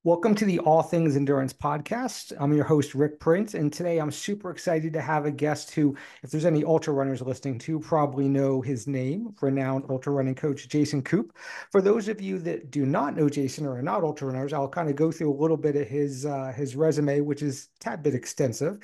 Welcome to the All Things Endurance podcast. I'm your host, Rick Prince, and today I'm super excited to have a guest who, if there's any ultra runners listening to, probably know his name, renowned ultra running coach Jason Koop. For those of you that do not know Jason or are not ultra runners, I'll kind of go through a little bit of his resume, which is a tad bit extensive.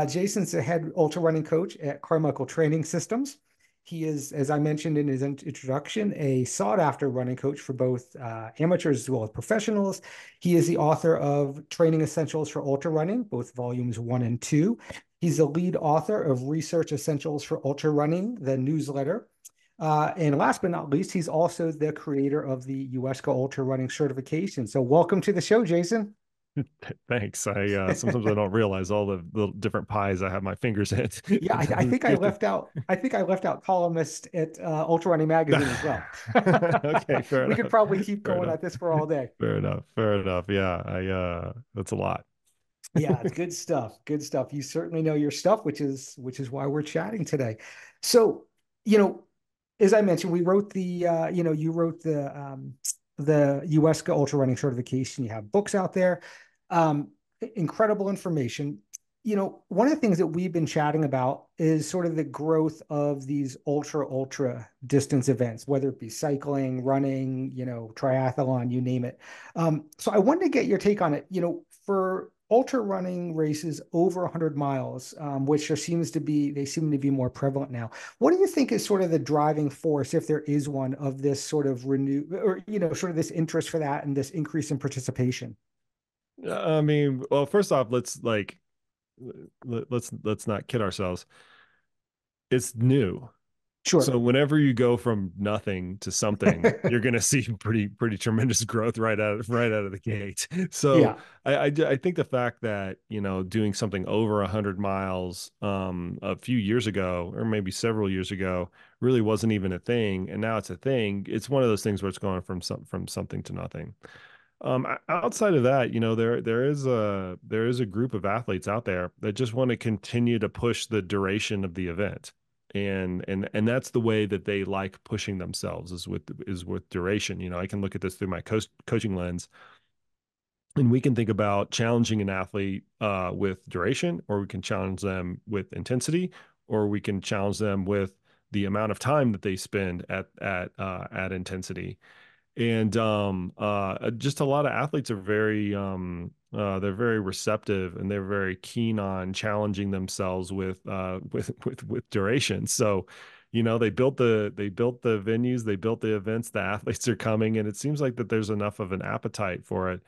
Jason's the head ultra running coach at Carmichael Training Systems. He is, as I mentioned in his introduction, a sought after running coach for both amateurs as well as professionals. He is the author of Training Essentials for Ultra Running, both volumes one and two. He's the lead author of Research Essentials for Ultra Running, the newsletter. And last but not least, he's also the creator of the UESCA Ultra Running certification. So, welcome to the show, Jason. Thanks. I sometimes I don't realize all the different pies I have my fingers in. Yeah, I think I left out. I think I left out columnist at Ultra Running Magazine as well. Okay, fair We could enough. probably keep Fair going enough. at this for all day. Fair enough. Fair enough. Yeah, I that's a lot. Yeah, it's good stuff. Good stuff. You certainly know your stuff, which is why we're chatting today. So, you know, as I mentioned, we wrote you wrote the UESCA Ultra Running certification. You have books out there, um, incredible information. One of the things that we've been chatting about is sort of the growth of these ultra distance events, whether it be cycling, running, triathlon, you name it. So I wanted to get your take on it. For ultra running races over 100 miles, which they seem to be more prevalent now. What do you think is sort of the driving force, if there is one, of this sort of renew or sort of this interest for that and this increase in participation? I mean, well, first off, let's not kid ourselves. It's new. Sure. So whenever you go from nothing to something, you're going to see pretty tremendous growth right out of the gate. So Yeah. I think the fact that doing something over 100 miles a few years ago or maybe several years ago really wasn't even a thing, and now it's a thing. It's one of those things where it's going from something to nothing. Outside of that, there is a group of athletes out there that just want to continue to push the duration of the event, and that's the way that they like pushing themselves is with duration. I can look at this through my coaching lens, and we can think about challenging an athlete with duration, or we can challenge them with intensity, or we can challenge them with the amount of time that they spend at intensity. And just a lot of athletes are they're very receptive, and they're very keen on challenging themselves with duration. So they built the venues, they built the events, the athletes are coming, and it seems like that there's enough of an appetite for it.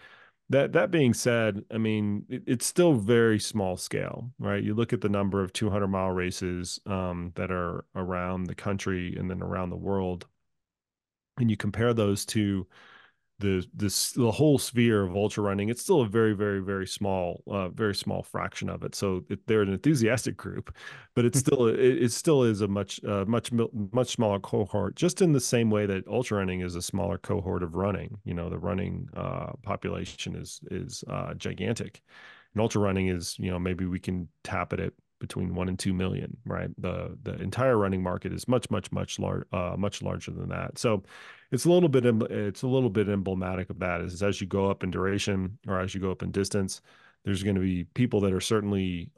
That being said, I mean, it's still very small scale, right? You look at the number of 200-mile races that are around the country and then around the world, and you compare those to the whole sphere of ultra running. It's still a very small fraction of it. So they're an enthusiastic group, but it still is a much smaller cohort, just in the same way that ultra running is a smaller cohort of running. The running population is gigantic, and ultra running is, maybe we can tap it at between 1 and 2 million, right? The entire running market is much larger than that. So it's a little bit emblematic of that, is as you go up in duration or as you go up in distance, there's going to be people that are certainly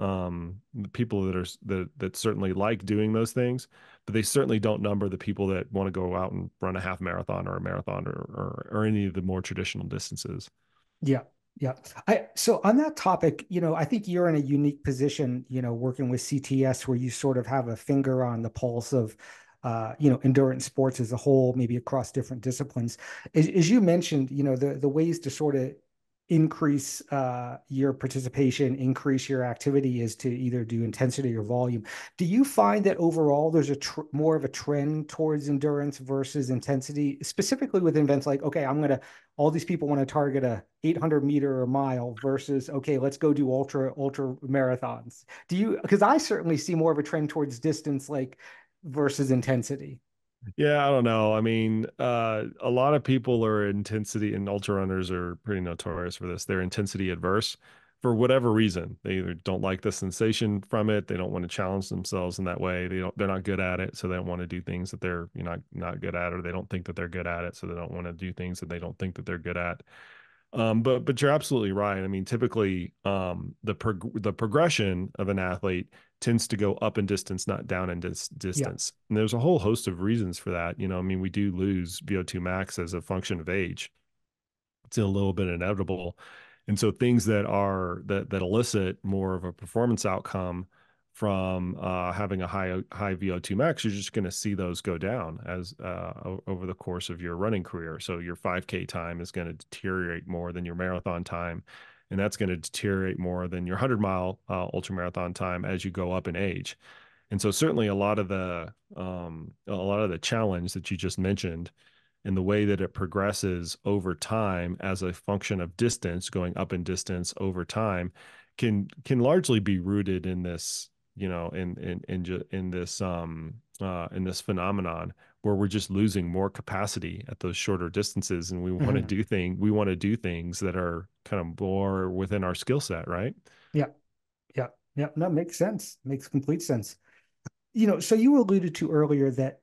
people that certainly like doing those things, but they certainly don't number the people that want to go out and run a half marathon or a marathon or any of the more traditional distances. Yeah. Yeah. So on that topic, I think you're in a unique position, working with CTS where you sort of have a finger on the pulse of endurance sports as a whole, maybe across different disciplines. As you mentioned, the ways to sort of increase your participation, increase your activity is to either do intensity or volume. Do you find that overall there's more of a trend towards endurance versus intensity, specifically with events like, okay, all these people want to target a 800-meter or mile versus, okay, let's go do ultra marathons. Because I certainly see more of a trend towards distance, like versus intensity. Yeah, I don't know. I mean, a lot of people are intensity, and ultra runners are pretty notorious for this. They're intensity adverse for whatever reason. They either don't like the sensation from it, they don't want to challenge themselves in that way. They're not good at it, so they don't want to do things that they're not good at, or they don't think that they're good at it, so they don't want to do things that they don't think that they're good at. But you're absolutely right. I mean, typically, the progression of an athlete tends to go up in distance, not down in Yeah. distance. And there's a whole host of reasons for that. I mean, we do lose VO2 max as a function of age. It's a little bit inevitable. And so things that elicit more of a performance outcome from having a high VO2 max, you're just going to see those go down as over the course of your running career. So your 5K time is going to deteriorate more than your marathon time, and that's going to deteriorate more than your 100-mile ultra marathon time as you go up in age. And so certainly a lot of the challenge that you just mentioned and the way that it progresses over time as a function of distance, going up in distance over time, can largely be rooted in this, in this phenomenon where we're just losing more capacity at those shorter distances, and Hmm. we want to do things that are kind of more within our skill set, right? Yeah. Yeah. Yeah. No, makes sense. Makes complete sense. So you alluded to earlier that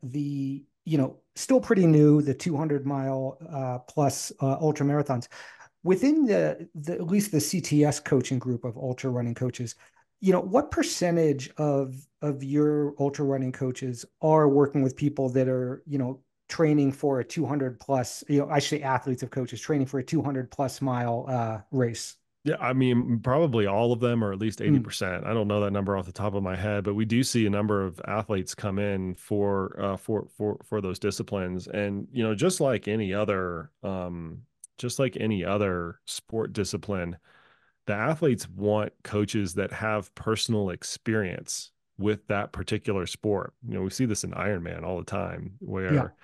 still pretty new, the 200-mile plus ultra marathons within at least the CTS coaching group of ultra running coaches. What percentage of your ultra running coaches are working with people that are, training for a 200 plus, I should say athletes of coaches training for a 200 plus mile race? Yeah, I mean, probably all of them, or at least Mm, 80%. I don't know that number off the top of my head, but we do see a number of athletes come in for those disciplines. And, just like any other sport discipline, the athletes want coaches that have personal experience with that particular sport. We see this in Ironman all the time, yeah. where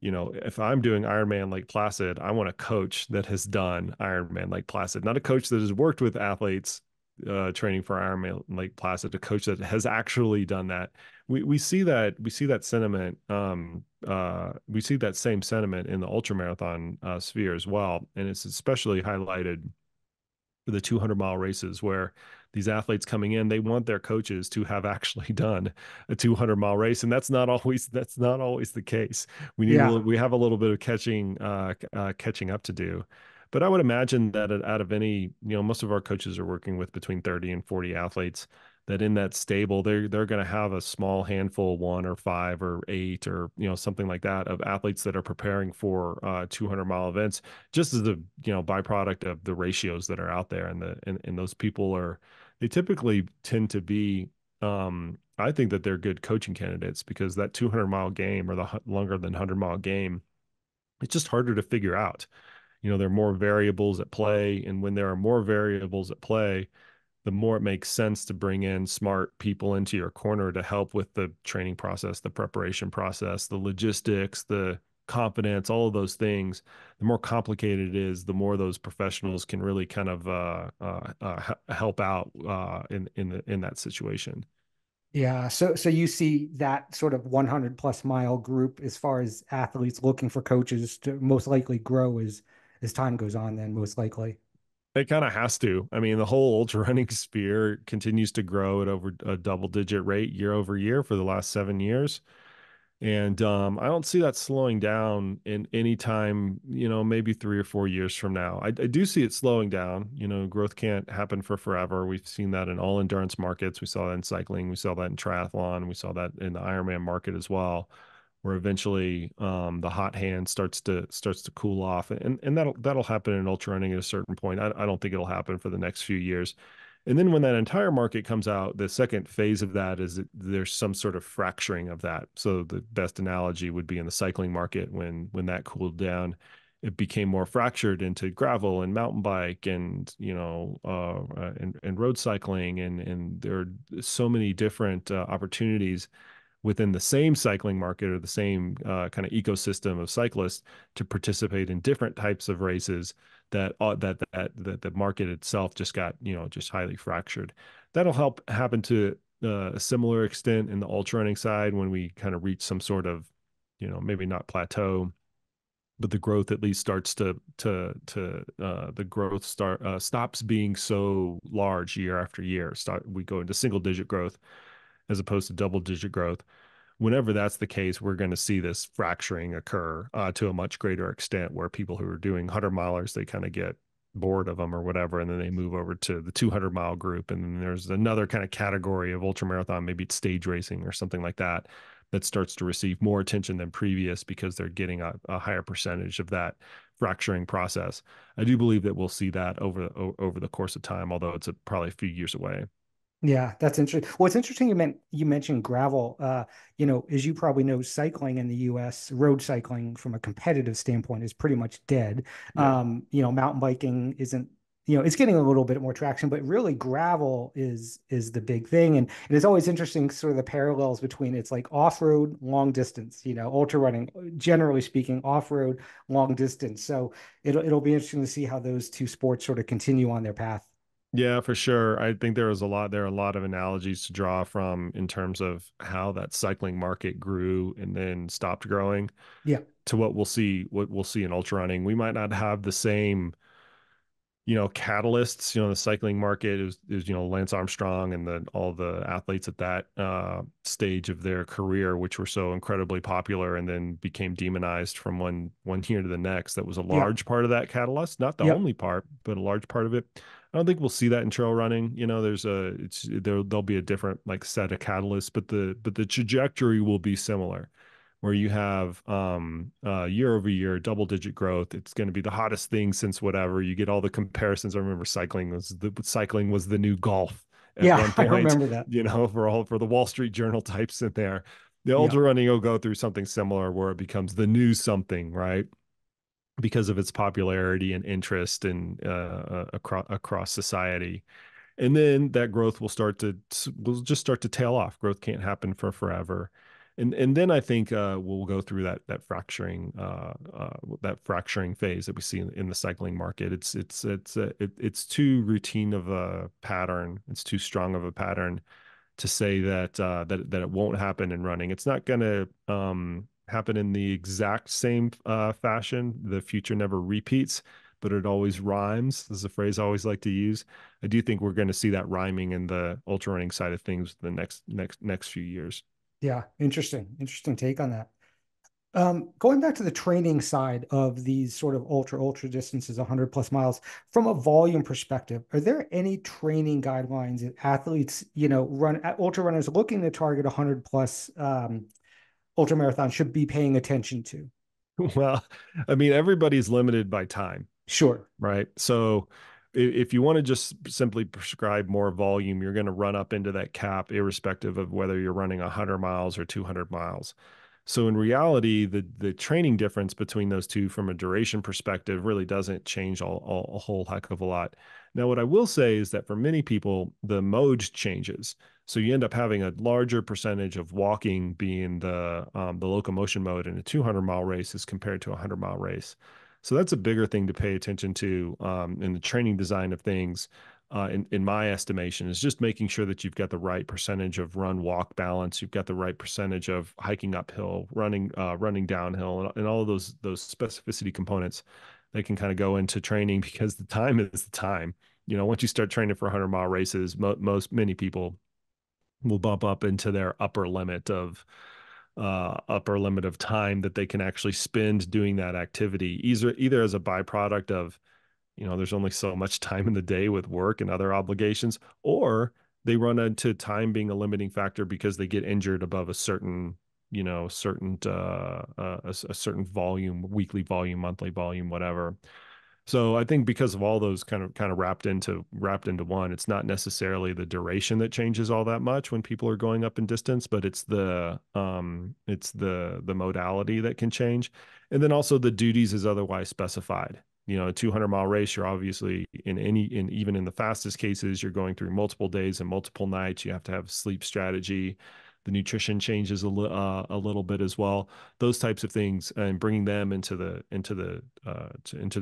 if I'm doing Ironman Lake Placid, I want a coach that has done Ironman Lake Placid, not a coach that has worked with athletes training for Ironman Lake Placid, a coach that has actually done that. We see that sentiment. We see that same sentiment in the ultramarathon sphere as well, and it's especially highlighted for the 200-mile races where these athletes coming in, they want their coaches to have actually done a 200-mile race, and that's not always the case. Yeah. We have a little bit of catching up to do. But I would imagine that out of any, most of our coaches are working with between 30 and 40 athletes, that in that stable they're going to have a small handful, one or five or eight, or something like that, of athletes that are preparing for 200-mile events, just as a byproduct of the ratios that are out there. And those people they typically tend to be, I think that they're good coaching candidates, because that 200-mile game, or the longer than 100-mile game, it's just harder to figure out. There are more variables at play, and when there are more variables at play, the more it makes sense to bring in smart people into your corner to help with the training process, the preparation process, the logistics, the confidence, all of those things. The more complicated it is, the more those professionals can really kind of help out in that situation. Yeah. So you see that sort of 100 plus mile group as far as athletes looking for coaches to most likely grow as time goes on, then most likely. It kind of has to. I mean, the whole ultra running sphere continues to grow at over a double-digit rate year over year for the last 7 years. And I don't see that slowing down in any time, maybe 3 or 4 years from now. I do see it slowing down. Growth can't happen for forever. We've seen that in all endurance markets. We saw that in cycling. We saw that in triathlon. We saw that in the Ironman market as well, where eventually the hot hand starts to cool off, and that'll happen in ultra running at a certain point. I don't think it'll happen for the next few years. And then when that entire market comes out, the second phase of that is that there's some sort of fracturing of that. So the best analogy would be in the cycling market. When that cooled down, it became more fractured into gravel and mountain bike, and and road cycling, and there are so many different opportunities within the same cycling market, or the same kind of ecosystem of cyclists, to participate in different types of races, that the market itself just got just highly fractured. That'll help happen to a similar extent in the ultra running side, when we kind of reach some sort of maybe not plateau, but the growth at least starts the growth stops being so large year after year. We go into single digit growth as opposed to double digit growth. whenever that's the case, we're going to see this fracturing occur to a much greater extent, where people who are doing 100 milers, they kind of get bored of them or whatever, and then they move over to the 200 mile group. And then there's another kind of category of ultramarathon, maybe it's stage racing or something like that, that starts to receive more attention than previous because they're getting a higher percentage of that fracturing process. I do believe that we'll see that over the course of time, although it's probably a few years away. Yeah, that's interesting. Well, it's interesting you mentioned gravel. As you probably know, cycling in the US, road cycling from a competitive standpoint is pretty much dead. Yep. Mountain biking isn't, it's getting a little bit more traction, but really gravel is the big thing. And it is always interesting sort of the parallels between it's like off-road, long distance, ultra running, generally speaking, off-road, long distance. So it'll be interesting to see how those two sports sort of continue on their path. Yeah, for sure. I think there are a lot of analogies to draw from in terms of how that cycling market grew and then stopped growing Yeah. to what we'll see in ultra running. We might not have the same, catalysts. The cycling market is Lance Armstrong and all the athletes at that stage of their career, which were so incredibly popular and then became demonized from one year to the next. That was a Yeah. large part of that catalyst, not the Yep. only part, but a large part of it. I don't think we'll see that in trail running. There'll be a different like set of catalysts, but the trajectory will be similar, where you have year over year double digit growth. It's going to be the hottest thing since whatever. You get all the comparisons. I remember cycling was the new golf at Yeah, one I point, remember that. for the Wall Street Journal types in there. The Yeah. ultra running will go through something similar where it becomes the new something, right? Because of its popularity and interest and across society. And then that growth will just start to tail off. Growth can't happen for forever. And then I think we'll go through that fracturing phase that we see in the cycling market. It's too routine of a pattern. It's too strong of a pattern to say that it won't happen in running. It's not going to happen in the exact same fashion. The future never repeats, but it always rhymes. This is a phrase I always like to use. I do think we're going to see that rhyming in the ultra running side of things the next few years. Yeah. Interesting take on that. Going back to the training side of these sort of ultra distances, 100 plus miles, from a volume perspective, are there any training guidelines that athletes, ultra runners looking to target 100 plus ultra marathon should be paying attention to? Well, I mean, everybody's limited by time, Sure. right? So if you want to just simply prescribe more volume, you're going to run up into that cap, irrespective of whether you're running 100 miles or 200 miles. So in reality, the training difference between those two from a duration perspective really doesn't change a whole heck of a lot. Now, what I will say is that for many people, the mode changes. So you end up having a larger percentage of walking being the locomotion mode in a 200-mile race as compared to a 100-mile race. So that's a bigger thing to pay attention to in the training design of things. In my estimation, is just making sure that you've got the right percentage of run walk balance, you've got the right percentage of hiking uphill, running downhill, and all of those specificity components that can kind of go into training, because the time is the time. Once you start training for 100-mile races, many people will bump up into their upper limit of time that they can actually spend doing that activity, either as a byproduct of, there's only so much time in the day with work and other obligations, or they run into time being a limiting factor because they get injured above a certain, a certain volume, weekly volume, monthly volume, whatever. So I think because of all those kind of wrapped into one, it's not necessarily the duration that changes all that much when people are going up in distance, but it's the modality that can change. And then also the duties is otherwise specified. A 200-mile race, you're obviously even in the fastest cases, you're going through multiple days and multiple nights. You have to have sleep strategy. The nutrition changes a little bit as well. Those types of things, and bringing them into the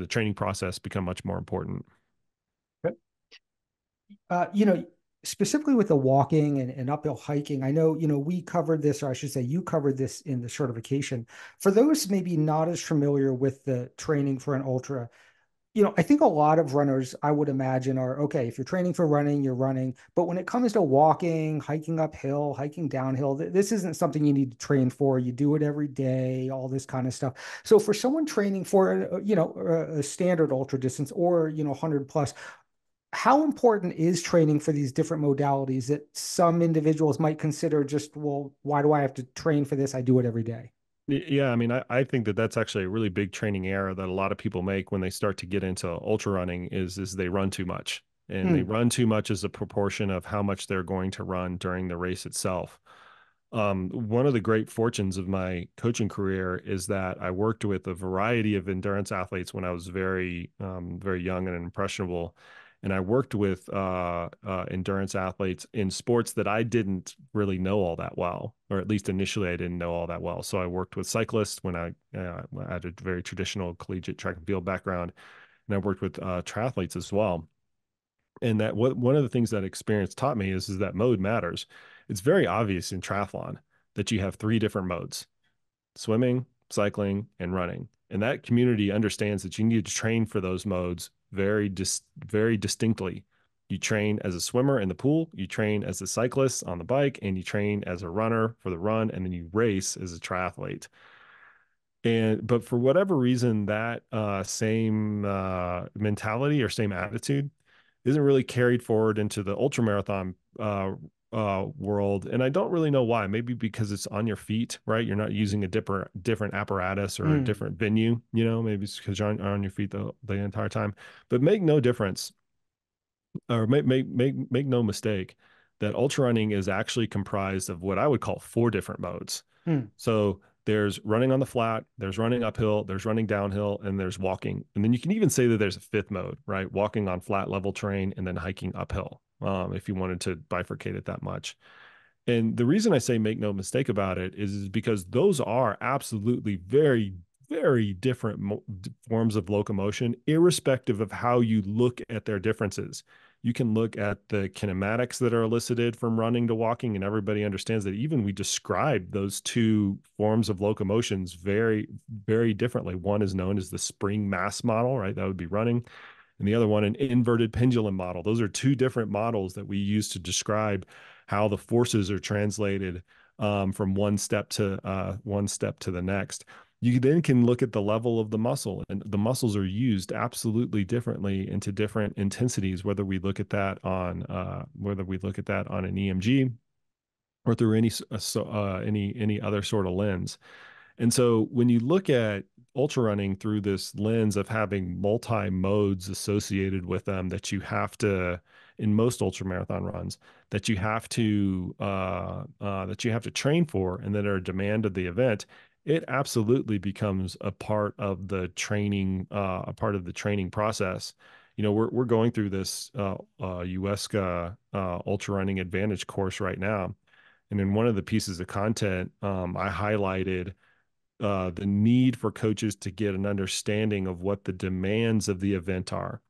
training process, become much more important. Uh, you know, Specifically with the walking and uphill hiking, I know, we covered this, or I should say, you covered this in the certification. For those maybe not as familiar with the training for an ultra, I think a lot of runners, I would imagine, are okay. If you're training for running, you're running. But when it comes to walking, hiking uphill, hiking downhill, this isn't something you need to train for. You do it every day, all this kind of stuff. So for someone training for, a standard ultra distance or, 100 plus, how important is training for these different modalities that some individuals might consider just, well, why do I have to train for this? I do it every day. Yeah, I mean, I think that that's actually a really big training error that a lot of people make when they start to get into ultra running is they run too much. And they Hmm. run too much as a proportion of how much they're going to run during the race itself. One of the great fortunes of my coaching career is that I worked with a variety of endurance athletes when I was very young and impressionable. And I worked with endurance athletes in sports that I didn't really know all that well, or at least initially I didn't know all that well. So I worked with cyclists when I had a very traditional collegiate track and field background, and I worked with triathletes as well. And that one of the things that experience taught me is that mode matters. It's very obvious in triathlon that you have three different modes: swimming, cycling, and running. And that community understands that you need to train for those modes very distinctly. You train as a swimmer in the pool, you train as a cyclist on the bike, and you train as a runner for the run, and then you race as a triathlete. And but for whatever reason, that same mentality or same attitude isn't really carried forward into the ultramarathon world. And I don't really know why. Maybe because it's on your feet, right? You're not using a different apparatus or a Hmm. different venue. Maybe it's because you're on your feet the entire time. But make no difference, or make no mistake, that ultra running is actually comprised of what I would call four different modes. Hmm. So there's running on the flat, there's running uphill, there's running downhill, and there's walking. And then you can even say that there's a fifth mode, right? Walking on flat level terrain and then hiking uphill, if you wanted to bifurcate it that much. And the reason I say make no mistake about it is because those are absolutely very different forms of locomotion, irrespective of how you look at their differences. You can look at the kinematics that are elicited from running to walking, and everybody understands that even we describe those two forms of locomotions very differently. One is known as the spring mass model, right? That would be running, and the other one an inverted pendulum model. Those are two different models that we use to describe how the forces are translated from one step to the next. You then can look at the level of the muscle, and the muscles are used absolutely differently into different intensities, whether we look at that on an EMG or through any other sort of lens. And so when you look at ultra running through this lens of having multi modes associated with them that you have to, in most ultra marathon runs, that you have to train for and that are a demand of the event, it absolutely becomes a part of the training process. We're going through this UESCA ultra running advantage course right now. And in one of the pieces of content, I highlighted the need for coaches to get an understanding of what the demands of the event are.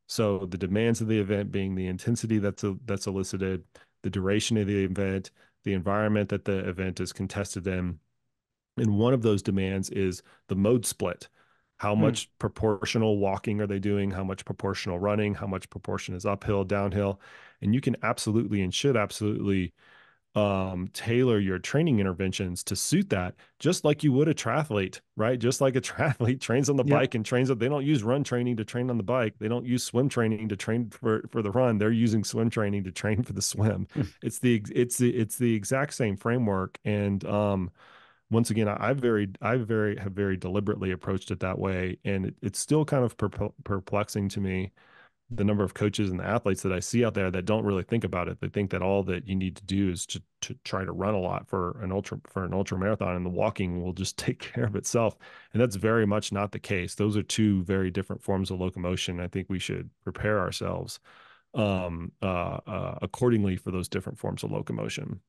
So the demands of the event being the intensity that's elicited, the duration of the event, the environment that the event is contested in. And one of those demands is the mode split. How Hmm. much proportional walking are they doing? How much proportional running? How much proportion is uphill, downhill? And you can absolutely and should absolutely tailor your training interventions to suit that, just like you would a triathlete, right? Just like a triathlete trains on the Yep. bike and they don't use run training to train on the bike. They don't use swim training to train for the run. They're using swim training to train for the swim. It's the exact same framework. And once again, have very deliberately approached it that way. And it's still kind of perplexing to me, the number of coaches and the athletes that I see out there that don't really think about it. They think that all that you need to do is to try to run a lot for an ultra marathon, and the walking will just take care of itself. And that's very much not the case. Those are two very different forms of locomotion. I think we should prepare ourselves accordingly for those different forms of locomotion.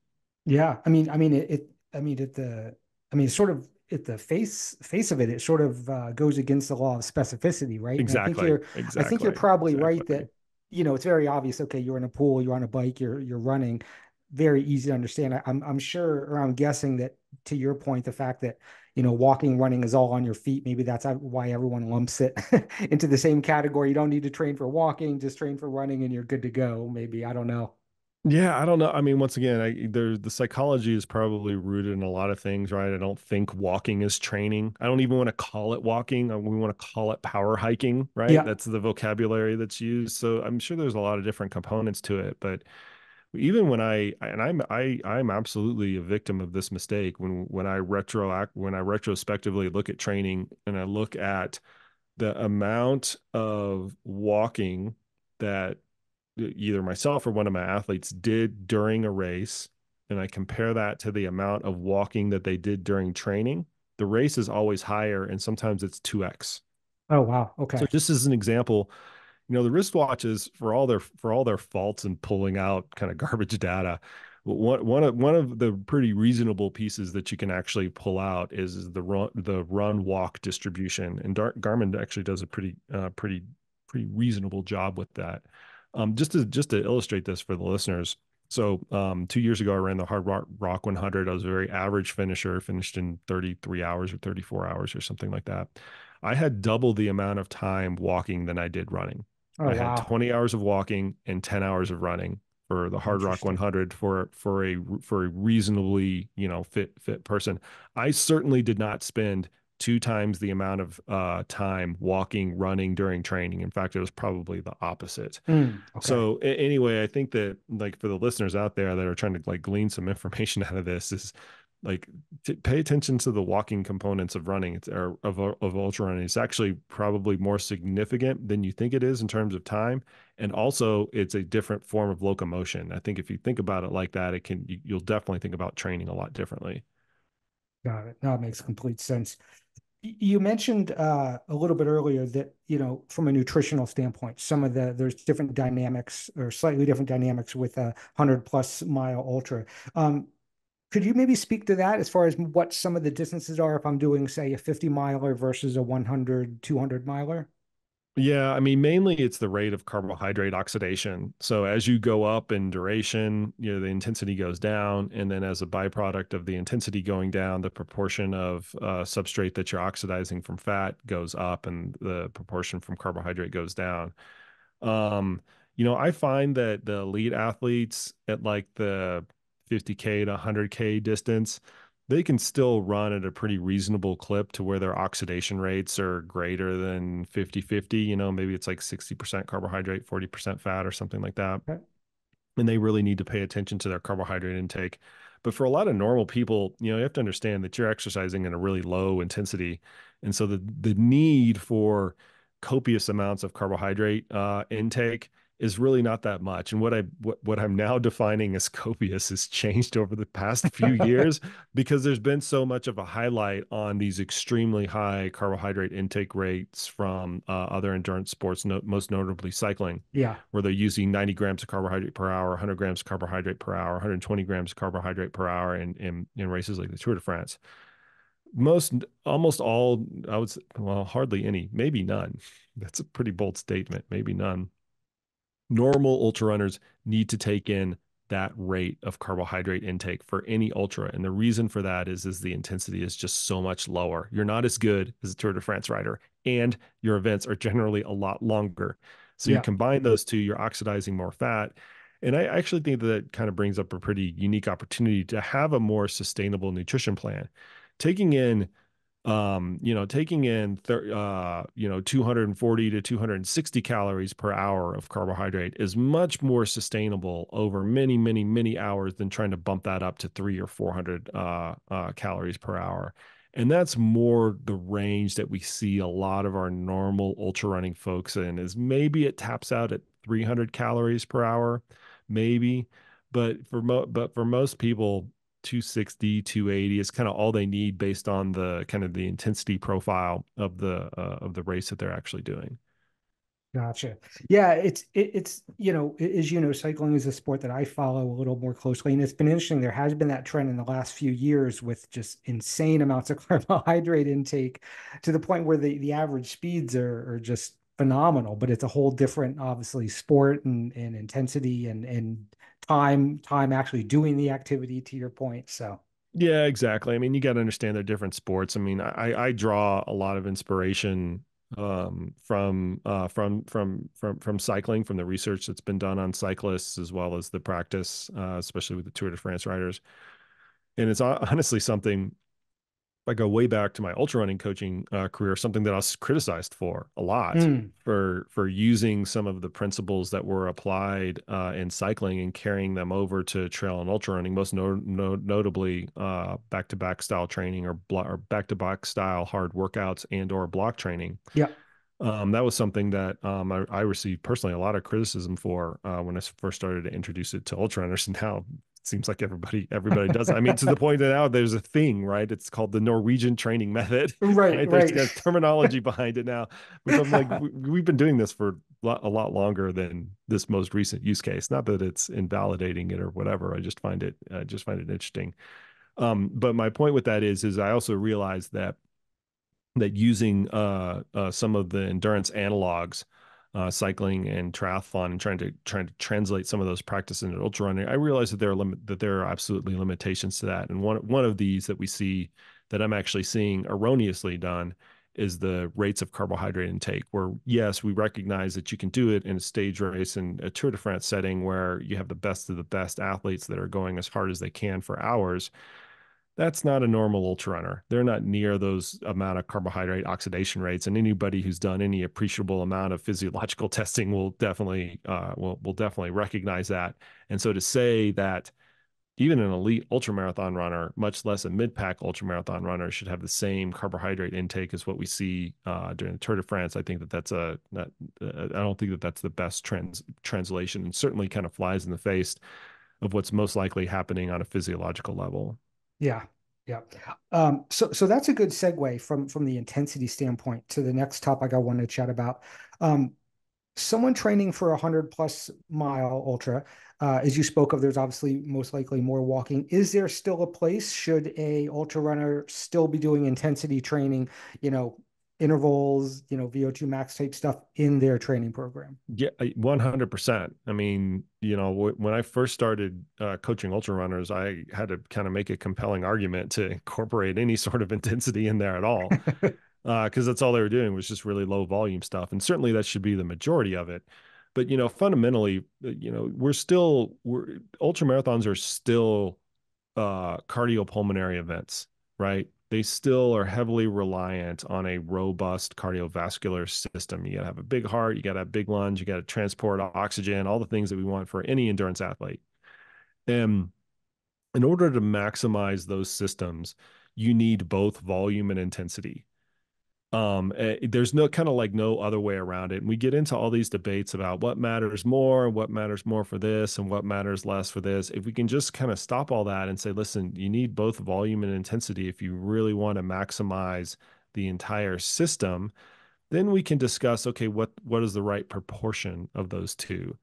Yeah, I mean, sort of at the face of it, it sort of goes against the law of specificity, right? And Exactly, I think you're exactly, probably right exactly. that, it's very obvious. Okay, you're in a pool, you're on a bike, you're running. very easy to understand. I'm sure, or I'm guessing that to your point, the fact that walking, running is all on your feet. Maybe that's why everyone lumps it into the same category. You don't need to train for walking, just train for running, and you're good to go. Maybe I don't know. Yeah, I don't know. I mean, once again, the psychology is probably rooted in a lot of things, right? I don't think walking is training. I don't even want to call it walking. We want to call it power hiking, right? Yeah. That's the vocabulary that's used. So I'm sure there's a lot of different components to it. But even when I'm absolutely a victim of this mistake when I retrospectively look at training and I look at the amount of walking that either myself or one of my athletes did during a race, and I compare that to the amount of walking that they did during training, the race is always higher, and sometimes it's 2x. Oh, wow. So Okay. just as an example, the wristwatches, for all their faults and pulling out kind of garbage data, one of the pretty reasonable pieces that you can actually pull out is the run walk distribution, and Garmin actually does a pretty reasonable job with that. Just to illustrate this for the listeners. So 2 years ago, I ran the Hard Rock 100. I was a very average finisher, finished in 33 hours or 34 hours or something like that. I had double the amount of time walking than I did running. Oh, I had wow. 20 hours of walking and 10 hours of running for the Hard Rock Interesting. 100 for a reasonably, fit person. I certainly did not spend 2 times the amount of time walking, running during training. In fact, it was probably the opposite. Okay. So anyway, I think that, like, for the listeners out there that are trying to like glean some information out of this, is like pay attention to the walking components of running, or of ultra running. It's actually probably more significant than you think it is in terms of time, and also it's a different form of locomotion. I think if you think about it like that, you'll definitely think about training a lot differently. Got it. No, it makes complete sense. You mentioned a little bit earlier that, from a nutritional standpoint, there's different dynamics or slightly different dynamics with a 100+ mile ultra. Um, could you maybe speak to that as far as what some of the distances are if I'm doing, say, a 50 miler versus a 100, 200 miler? Yeah, I mean, mainly it's the rate of carbohydrate oxidation. So as you go up in duration, the intensity goes down. And then as a byproduct of the intensity going down, the proportion of substrate that you're oxidizing from fat goes up and the proportion from carbohydrate goes down. Um, I find that the elite athletes at like the 50K to 100K distance, they can still run at a pretty reasonable clip to where their oxidation rates are greater than 50-50. Maybe it's like 60% carbohydrate, 40% fat or something like that, Okay. and they really need to pay attention to their carbohydrate intake. But for a lot of normal people, you have to understand that you're exercising in a really low intensity. And so the need for copious amounts of carbohydrate intake is really not that much. And what I'm now defining as copious has changed over the past few years, because there's been so much of a highlight on these extremely high carbohydrate intake rates from other endurance sports, most notably cycling, Yeah. where they're using 90 grams of carbohydrate per hour, 100 grams of carbohydrate per hour, 120 grams of carbohydrate per hour in races like the Tour de France. Almost all, I would say, well, hardly any, maybe none. That's a pretty bold statement, maybe none. Normal ultra runners need to take in that rate of carbohydrate intake for any ultra. And the reason for that is the intensity is just so much lower. You're not as good as a Tour de France rider, and your events are generally a lot longer. So you Yeah. combine those two, you're oxidizing more fat. And I actually think that kind of brings up a pretty unique opportunity to have a more sustainable nutrition plan. Taking in taking in 240 to 260 calories per hour of carbohydrate is much more sustainable over many, many, many hours than trying to bump that up to 300 or 400 calories per hour. And that's more the range that we see a lot of our normal ultra running folks in, is maybe it taps out at 300 calories per hour, maybe. But for most people, 260, 280 is kind of all they need based on the kind of the intensity profile of the race that they're actually doing. Gotcha. Yeah, it's as cycling is a sport that I follow a little more closely, and it's been interesting. There has been that trend in the last few years with just insane amounts of carbohydrate intake, to the point where the average speeds are just phenomenal. But it's a whole different, obviously, sport and intensity and time actually doing the activity, to your point. So, Yeah, exactly. I mean, you got to understand they're different sports. I mean, I draw a lot of inspiration from cycling, from the research that's been done on cyclists as well as the practice, especially with the Tour de France riders. And it's honestly something, if I go way back to my ultra running coaching career, something that I was criticized for a lot, mm, for using some of the principles that were applied in cycling and carrying them over to trail and ultra running, most notably back to back style training, or back to back style hard workouts and or block training. yeah. That was something that I received personally a lot of criticism for when I first started to introduce it to ultra runners. And now it seems like everybody does. I mean, to the point that now there's a thing, right? It's called the Norwegian training method, Right, right? There's right. got terminology behind it now, which I'm like, we've been doing this for a lot longer than this most recent use case. Not that it's invalidating it or whatever. I just find it interesting. But my point with that is I also realized that using some of the endurance analogs, cycling and triathlon, and trying to translate some of those practices into ultra running, I realized that there are absolutely limitations to that. And one of these that we see, that I'm actually seeing erroneously done, is the rates of carbohydrate intake. Where yes, we recognize that you can do it in a stage race and a Tour de France setting where you have the best of the best athletes that are going as hard as they can for hours. That's not a normal ultra runner. They're not near those amount of carbohydrate oxidation rates, and anybody who's done any appreciable amount of physiological testing will definitely recognize that. And so to say that even an elite ultramarathon runner, much less a mid-pack ultramarathon runner, should have the same carbohydrate intake as what we see during the Tour de France, I think I don't think that that's the best translation, and certainly kind of flies in the face of what's most likely happening on a physiological level. Yeah. Yeah. So that's a good segue from the intensity standpoint to the next topic I want to chat about. Um, Someone training for 100+ mile ultra, as you spoke of, there's obviously most likely more walking. Is there still a place? Should a ultra runner still be doing intensity training, you know, intervals, VO2 max type stuff in their training program? Yeah, 100%. I mean, when I first started coaching ultra runners, I had to kind of make a compelling argument to incorporate any sort of intensity in there at all, because that's all they were doing was just really low volume stuff, and certainly that should be the majority of it. But fundamentally, we're ultra marathons are still cardiopulmonary events, right? They still are heavily reliant on a robust cardiovascular system. You got to have a big heart, you got to have big lungs, you got to transport oxygen, all the things that we want for any endurance athlete. And in order to maximize those systems, you need both volume and intensity. There's no kind of like no other way around it. And we get into all these debates about what matters more for this, and what matters less for this. If we can just kind of stop all that and say, listen, you need both volume and intensity if you really want to maximize the entire system, then we can discuss, okay, what is the right proportion of those two?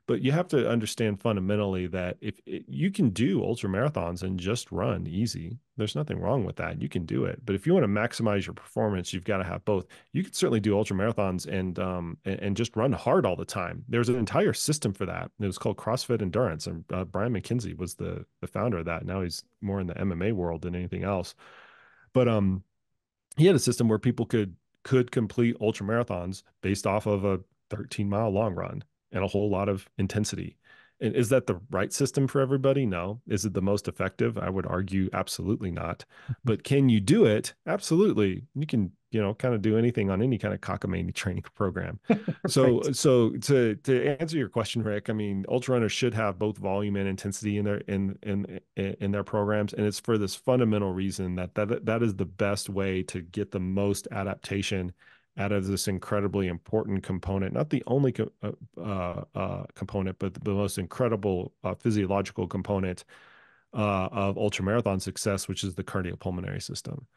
But you have to understand fundamentally that you can do ultra marathons and just run easy, there's nothing wrong with that. You can do it. But if you want to maximize your performance, you've got to have both. You can certainly do ultra marathons and just run hard all the time. There's an entire system for that. It was called CrossFit Endurance, and Brian McKenzie was the founder of that. Now he's more in the MMA world than anything else. But he had a system where people could complete ultra marathons based off of a 13-mile long run and a whole lot of intensity. And is that the right system for everybody? No. Is it the most effective? I would argue absolutely not. But can you do it? Absolutely. You can, kind of do anything on any kind of cockamamie training program. So, Right. so to answer your question, Rick, I mean, ultra runners should have both volume and intensity in their programs, and it's for this fundamental reason that is the best way to get the most adaptation out of this incredibly important component, not the only component, but the most incredible physiological component of ultramarathon success, which is the cardiopulmonary system.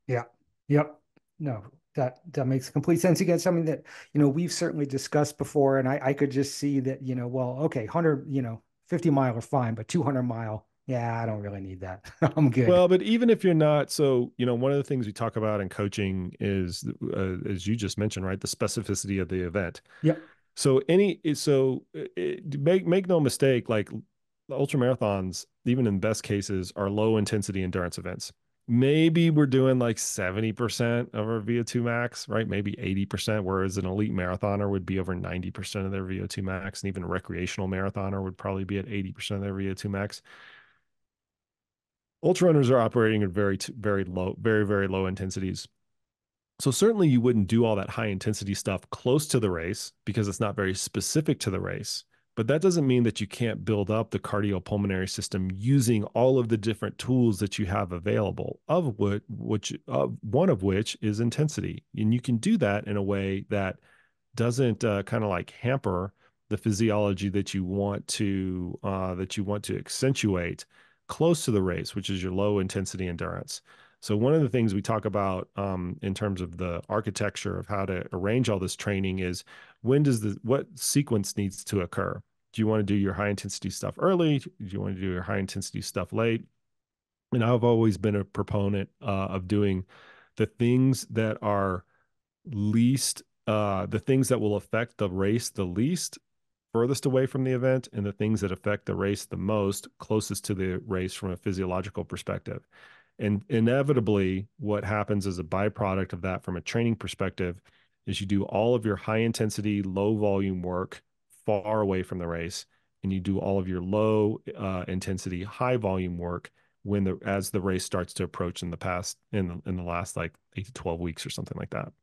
Yeah. Yep. No, that makes complete sense. Again, something that, we've certainly discussed before, and I could just see that, well, okay, 100, 50 mile are fine, but 200 mile, yeah, I don't really need that. I'm good. Well, but even if you're not, so one of the things we talk about in coaching is, as you just mentioned, right, the specificity of the event. Yep. So make no mistake, like the ultra marathons, even in best cases, are low intensity endurance events. Maybe we're doing like 70% of our VO2 max, right? Maybe 80%, whereas an elite marathoner would be over 90% of their VO2 max. And even a recreational marathoner would probably be at 80% of their VO2 max. Ultra runners are operating at very low, very low intensities. So certainly you wouldn't do all that high intensity stuff close to the race because it's not very specific to the race. But that doesn't mean that you can't build up the cardiopulmonary system using all of the different tools that you have available, of which one of which is intensity. And you can do that in a way that doesn't kind of like hamper the physiology that you want to accentuate close to the race, which is your low intensity endurance. So one of the things we talk about in terms of the architecture of how to arrange all this training is what sequence needs to occur? Do you want to do your high intensity stuff early? Do you want to do your high intensity stuff late? And I've always been a proponent of doing the things that are the things that will affect the race the least furthest away from the event, and the things that affect the race the most closest to the race from a physiological perspective. And inevitably, what happens as a byproduct of that from a training perspective is you do all of your high intensity, low volume work far away from the race, and you do all of your low intensity, high volume work as the race starts to approach in the last like 8 to 12 weeks or something like that.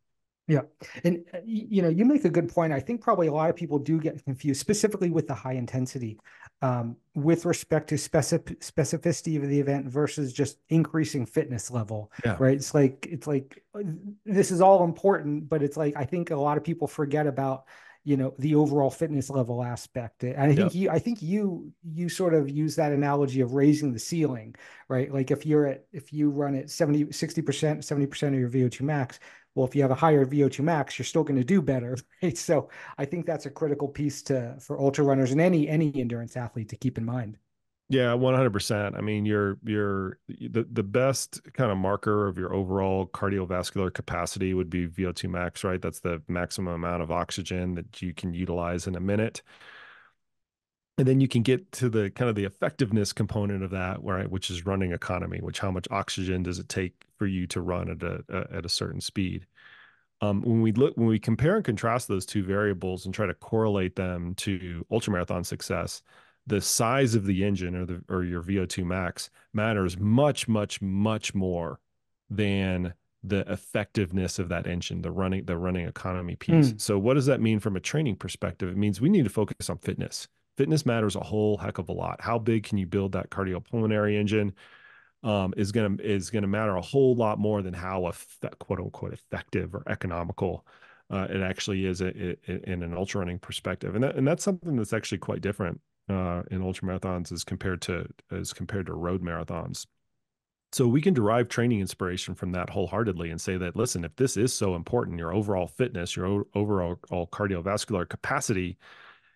Yeah. And you make a good point. I think probably a lot of people do get confused, specifically with the high intensity, with respect to specificity of the event versus just increasing fitness level, Yeah. right? It's like this is all important, but it's like I think a lot of people forget about, the overall fitness level aspect. And Yep. I think you sort of use that analogy of raising the ceiling, right? Like if you run at 70, 60%, 70% of your VO2 max, well, if you have a higher VO2 max, you're still going to do better, right? So I think that's a critical piece for ultra runners and any endurance athlete to keep in mind. Yeah, 100%. I mean, the best kind of marker of your overall cardiovascular capacity would be VO2 max, right? That's the maximum amount of oxygen that you can utilize in a minute. And then you can get to the kind of the effectiveness component of that, right, which is running economy, which how much oxygen does it take for you to run at a certain speed. When we compare and contrast those two variables and try to correlate them to ultramarathon success, the size of the engine or your VO2 max matters much more than the effectiveness of that engine, the running economy piece. Mm, So what does that mean from a training perspective? It means we need to focus on fitness. Fitness matters a whole heck of a lot. How big can you build that cardiopulmonary engine? Is gonna matter a whole lot more than how quote unquote effective or economical it actually is in an ultra running perspective, and that's something that's actually quite different in ultra marathons as compared to road marathons. So we can derive training inspiration from that wholeheartedly and say that, listen, if this is so important, your overall fitness, your overall cardiovascular capacity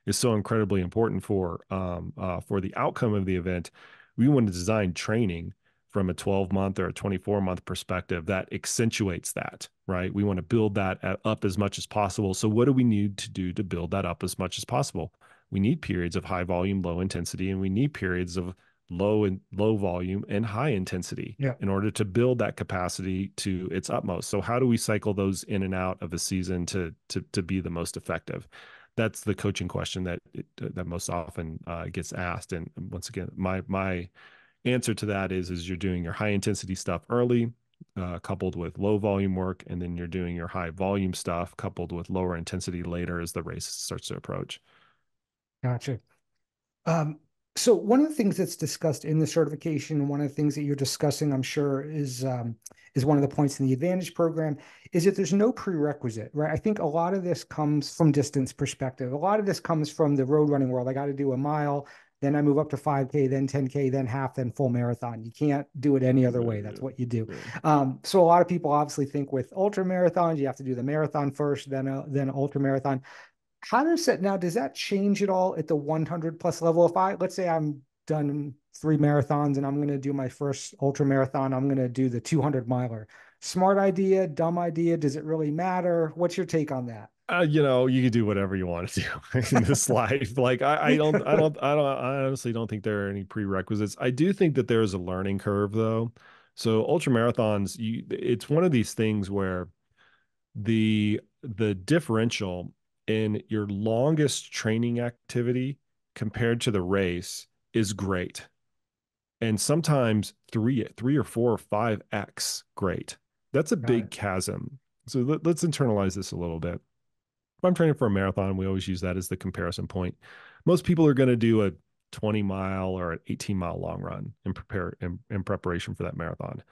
is so incredibly important for the outcome of the event. We want to design training from a 12-month or a 24-month perspective that accentuates that, right? We want to build that up as much as possible. So what do we need to do to build that up as much as possible? We need periods of high volume, low intensity, and we need periods of low volume and high intensity yeah. in order to build that capacity to its utmost. So how do we cycle those in and out of a season to be the most effective? That's the coaching question that most often gets asked. And once again, my answer to that is you're doing your high intensity stuff early, coupled with low volume work, and then you're doing your high volume stuff coupled with lower intensity later as the race starts to approach. Gotcha. Um, so one of the things that's discussed in the certification, one of the things that you're discussing, I'm sure, is one of the points in the Advantage program, is that there's no prerequisite, right? I think a lot of this comes from distance perspective. A lot of this comes from the road running world. I got to do a mile, then I move up to 5K, then 10K, then half, then full marathon. You can't do it any other way. That's what you do. Yeah. So a lot of people obviously think with ultra marathons, you have to do the marathon first, then ultra marathon. How does that now? Does that change at all at the 100 plus level? If let's say I'm done 3 marathons and I'm going to do my first ultra marathon, I'm going to do the 200 miler. Smart idea, dumb idea. Does it really matter? What's your take on that? You can do whatever you want to do in this life. Like I honestly don't think there are any prerequisites. I do think that there is a learning curve though. So ultra marathons, it's one of these things where the differential in your longest training activity compared to the race is great. And sometimes three or four or five X great. That's a Got big it. chasm. So let's internalize this a little bit. If I'm training for a marathon, we always use that as the comparison point. Most people are going to do a 20-mile or an 18-mile long run in preparation for that marathon.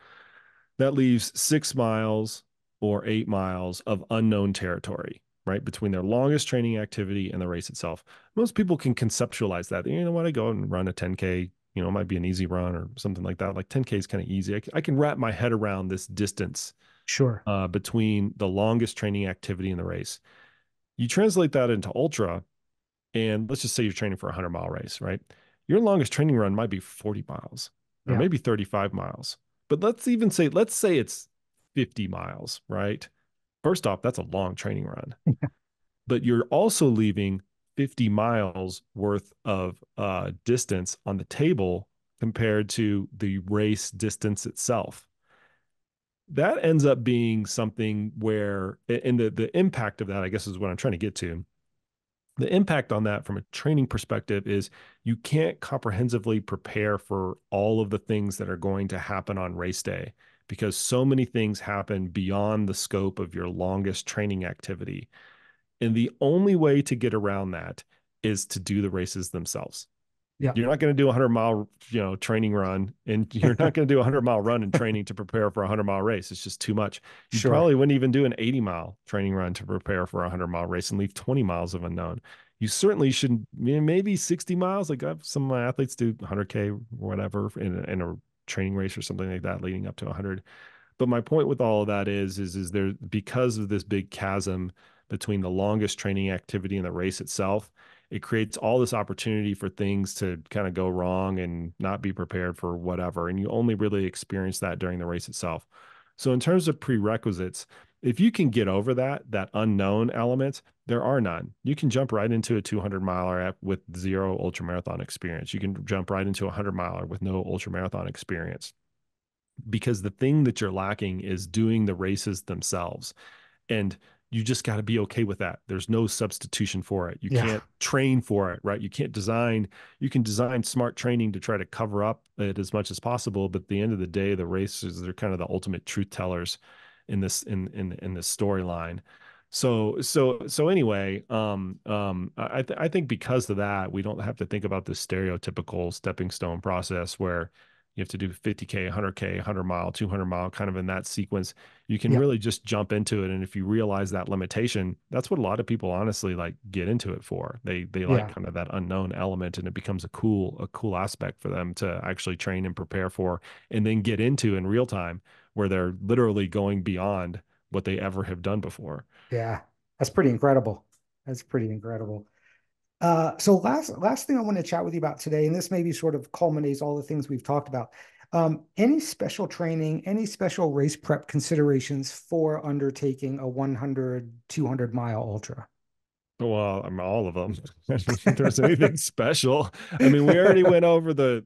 That leaves 6 miles or 8 miles of unknown territory, right? Between their longest training activity and the race itself. Most people can conceptualize that. You know what? I go and run a 10K, it might be an easy run or something like that. Like 10K is kind of easy. I can wrap my head around this distance Sure. between the longest training activity and the race. You translate that into ultra, and let's just say you're training for a 100-mile race, right? Your longest training run might be 40 miles or Yeah. maybe 35 miles. But let's say it's 50 miles, right? First off, that's a long training run, but you're also leaving 50 miles worth of distance on the table compared to the race distance itself. That ends up being something where, and the impact of that, I guess, is what I'm trying to get to. The impact on that from a training perspective is you can't comprehensively prepare for all of the things that are going to happen on race day because so many things happen beyond the scope of your longest training activity. And the only way to get around that is to do the races themselves. Yeah. You're not going to do a 100-mile, training run, and you're not going to do a 100-mile run in training to prepare for a 100-mile race. It's just too much. You Sure. probably wouldn't even do an 80-mile training run to prepare for a 100-mile race and leave 20 miles of unknown. You certainly should, maybe 60 miles. Like some of my athletes do 100K or whatever in a training race or something like that leading up to 100. But my point with all of that is there, because of this big chasm between the longest training activity and the race itself, it creates all this opportunity for things to kind of go wrong and not be prepared for whatever. And you only really experience that during the race itself. So in terms of prerequisites, if you can get over that unknown element, there are none. You can jump right into a 200-miler with zero ultramarathon experience. You can jump right into a 100-miler with no ultramarathon experience, because the thing that you're lacking is doing the races themselves. And you just got to be okay with that. There's no substitution for it. You Yeah. can't train for it, right? You can design smart training to try to cover up it as much as possible. But at the end of the day, the races, they're kind of the ultimate truth tellers in this storyline. So anyway, I think because of that, we don't have to think about this stereotypical stepping stone process where you have to do 50K, 100K, 100-mile, 200-mile, kind of in that sequence. You can Yeah. really just jump into it. And if you realize that limitation, that's what a lot of people honestly like get into it for. They like Yeah. kind of that unknown element, and it becomes a cool aspect for them to actually train and prepare for, and then get into in real time where they're literally going beyond what they ever have done before. Yeah. That's pretty incredible. That's pretty incredible. So last thing I want to chat with you about today, and this maybe sort of culminates all the things we've talked about. Any special training, any special race prep considerations for undertaking a 100, 200-mile ultra? Well, I mean, all of them. I don't think there's anything special. I mean, we already went over the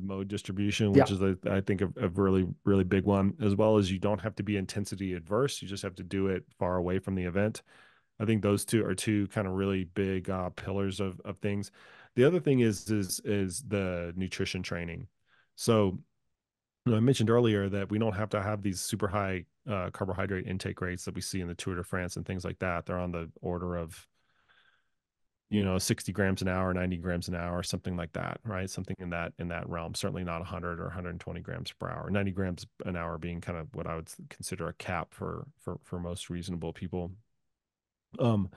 mode distribution, which Yeah. is I think a really really big one, as well as you don't have to be intensity adverse. You just have to do it far away from the event. I think those two are two kind of really big pillars of things. The other thing is the nutrition training. So I mentioned earlier that we don't have to have these super high carbohydrate intake rates that we see in the Tour de France and things like that. They're on the order of 60 grams an hour, 90 grams an hour, something like that, right? Something in that realm. Certainly not 100 or 120 grams per hour. 90 grams an hour being kind of what I would consider a cap for most reasonable people. Um,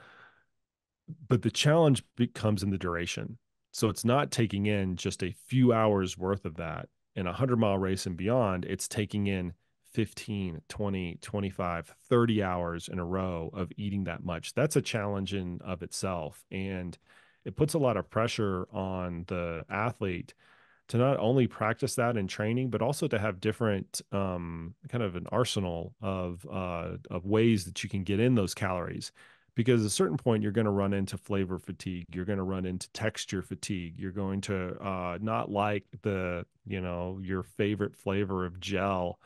but the challenge becomes in the duration. So it's not taking in just a few hours worth of that. In a 100-mile race and beyond, it's taking in 15, 20, 25, 30 hours in a row of eating that much. That's a challenge in of itself. And it puts a lot of pressure on the athlete to not only practice that in training, but also to have different kind of an arsenal of ways that you can get in those calories. Because at a certain point, you're going to run into flavor fatigue. You're going to run into texture fatigue. You're going to not like your favorite flavor of gel,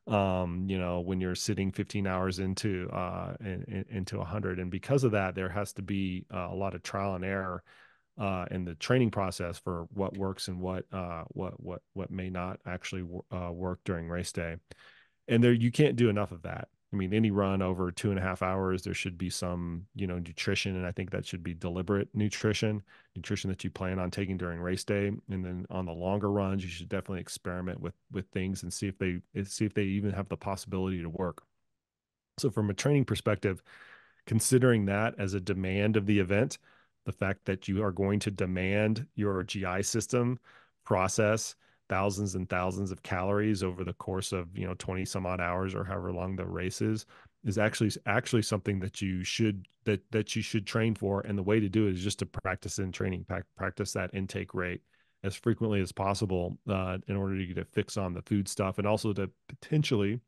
when you're sitting 15 hours into 100. And because of that, there has to be a lot of trial and error in the training process for what works and what may not actually work during race day. And there, you can't do enough of that. I mean, any run over 2.5 hours, there should be some, nutrition. And I think that should be deliberate nutrition that you plan on taking during race day. And then on the longer runs, you should definitely experiment with things and see if they even have the possibility to work. So from a training perspective, considering that as a demand of the event, the fact that you are going to demand your GI system process thousands and thousands of calories over the course of 20 some odd hours or however long the race is actually something that you should train for. And the way to do it is just to practice in training, practice that intake rate as frequently as possible in order to get a fix on the food stuff, and also to potentially,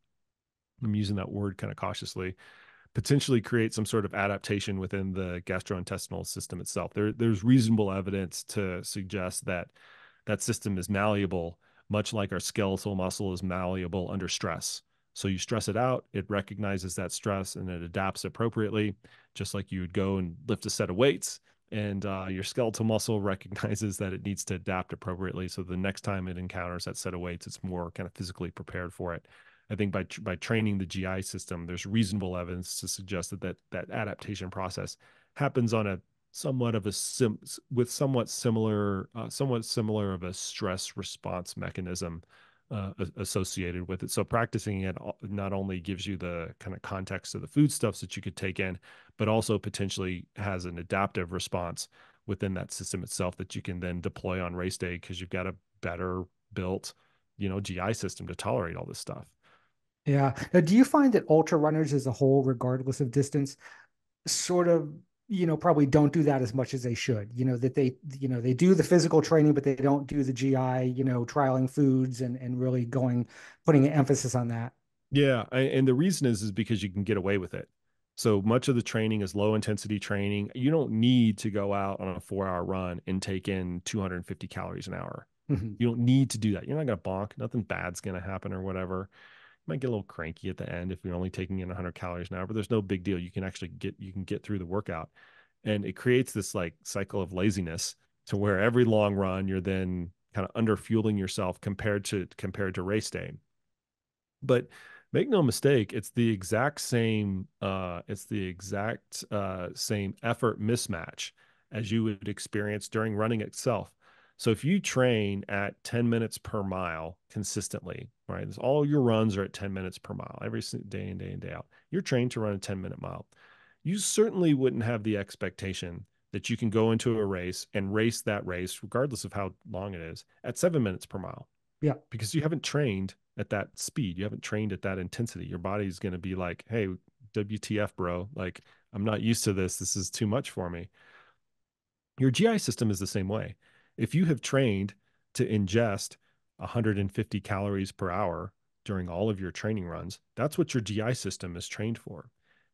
I'm using that word kind of cautiously, potentially create some sort of adaptation within the gastrointestinal system itself. There's reasonable evidence to suggest that that system is malleable, much like our skeletal muscle is malleable under stress. So you stress it out, it recognizes that stress, and it adapts appropriately, just like you would go and lift a set of weights. And your skeletal muscle recognizes that it needs to adapt appropriately. So the next time it encounters that set of weights, it's more kind of physically prepared for it. I think by training the GI system, there's reasonable evidence to suggest that adaptation process happens on a somewhat of a with somewhat similar of a stress response mechanism associated with it. So practicing it not only gives you the kind of context of the foodstuffs that you could take in, but also potentially has an adaptive response within that system itself that you can then deploy on race day because you've got a better built, GI system to tolerate all this stuff. Yeah. Now, do you find that ultra runners as a whole, regardless of distance, sort of, probably don't do that as much as they should? That they do the physical training, but they don't do the GI, trialing foods and really putting an emphasis on that. Yeah, and the reason is because you can get away with it. So much of the training is low intensity training. You don't need to go out on a 4 hour run and take in 250 calories an hour. Mhm. You don't need to do that. You're not going to bonk. Nothing bad's going to happen or whatever. You might get a little cranky at the end if you're only taking in 100 calories an hour, but there's no big deal. You can get through the workout, and it creates this like cycle of laziness to where every long run you're then kind of under fueling yourself compared to race day. But make no mistake, it's the exact same effort mismatch as you would experience during running itself. So if you train at 10 minutes per mile consistently, right? All your runs are at 10 minutes per mile every day in, day in, day out. You're trained to run a 10-minute mile. You certainly wouldn't have the expectation that you can go into a race and race that race, regardless of how long it is, at 7 minutes per mile, Yeah. because you haven't trained at that speed. You haven't trained at that intensity. Your body's going to be like, hey, WTF, bro. Like, I'm not used to this. This is too much for me. Your GI system is the same way. If you have trained to ingest 150 calories per hour during all of your training runs, that's what your GI system is trained for.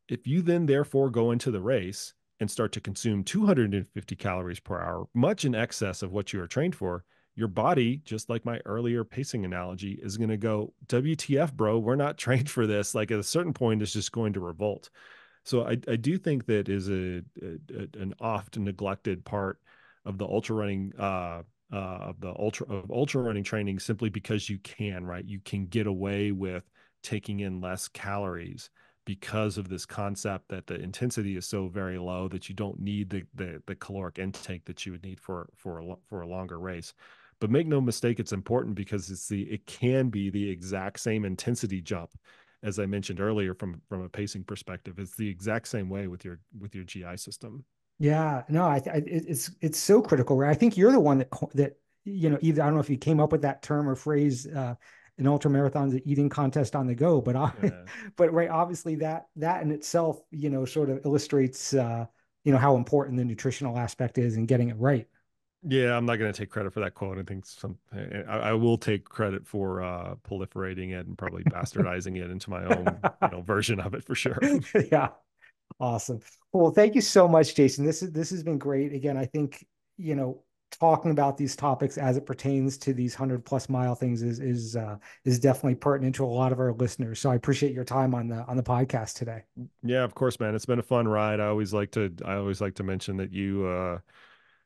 If you then therefore go into the race and start to consume 250 calories per hour, much in excess of what you are trained for, your body, just like my earlier pacing analogy, is going to go, WTF, bro, we're not trained for this. Like at a certain point, it's just going to revolt. So I do think that is an oft neglected part of the ultra running of ultra running training, simply because you can, right? You can get away with taking in less calories because of this concept that the intensity is so very low that you don't need the caloric intake that you would need for a longer race. But make no mistake, it's important because it can be the exact same intensity jump as I mentioned earlier from a pacing perspective. It's the exact same way with your GI system. Yeah, no, it's so critical, right? I think you're the one that either I don't know if you came up with that term or phrase in ultra marathons, the eating contest on the go, but Yeah. but right, obviously that in itself, sort of illustrates how important the nutritional aspect is and getting it right. Yeah, I'm not going to take credit for that quote. I think I will take credit for proliferating it and probably bastardizing it into my own, version of it for sure. Yeah. Awesome. Well, thank you so much, Jason. This has been great. Again, I think, talking about these topics as it pertains to these 100+ mile things is definitely pertinent to a lot of our listeners. So I appreciate your time on the podcast today. Yeah, of course, man. It's been a fun ride. I always like to mention that you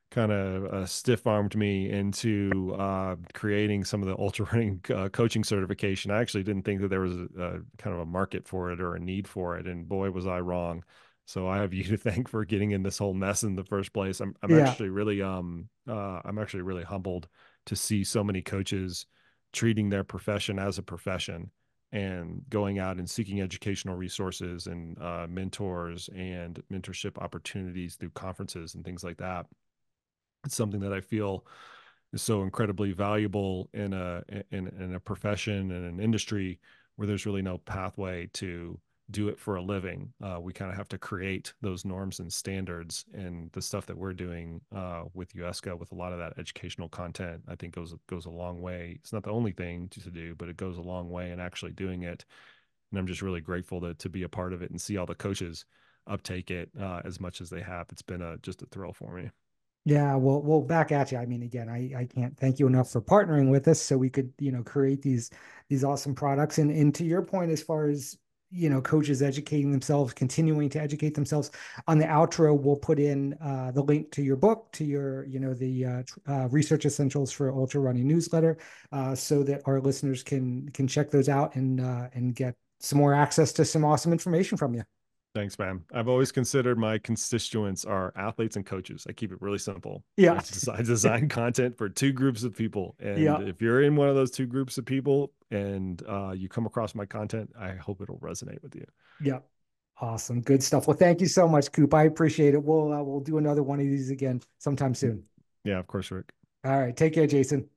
kind of stiff-armed me into creating some of the ultra running coaching certification. I actually didn't think that there was a kind of a market for it or a need for it, and boy, was I wrong. So I have you to thank for getting in this whole mess in the first place. Yeah. I'm actually really humbled to see so many coaches treating their profession as a profession and going out and seeking educational resources and mentors and mentorship opportunities through conferences and things like that. It's something that I feel is so incredibly valuable in a profession and an industry where there's really no pathway to do it for a living. We kind of have to create those norms and standards, and the stuff that we're doing with UESCA with a lot of that educational content, I think goes a long way. It's not the only thing to do, but it goes a long way in actually doing it. And I'm just really grateful to be a part of it and see all the coaches uptake it as much as they have. It's been just a thrill for me. Yeah, well, back at you. I mean, again, I can't thank you enough for partnering with us so we could, create these awesome products. And to your point, as far as, coaches educating themselves, continuing to educate themselves, on the outro, we'll put in the link to your book, to your, research essentials for ultra running newsletter, so that our listeners can check those out and get some more access to some awesome information from you. Thanks, man. I've always considered my constituents are athletes and coaches. I keep it really simple. Yeah. I design content for two groups of people. And Yeah. if you're in one of those two groups of people and you come across my content, I hope it'll resonate with you. Yeah. Awesome. Good stuff. Well, thank you so much, Coop. I appreciate it. We'll do another one of these again sometime soon. Yeah, of course, Rick. All right. Take care, Jason.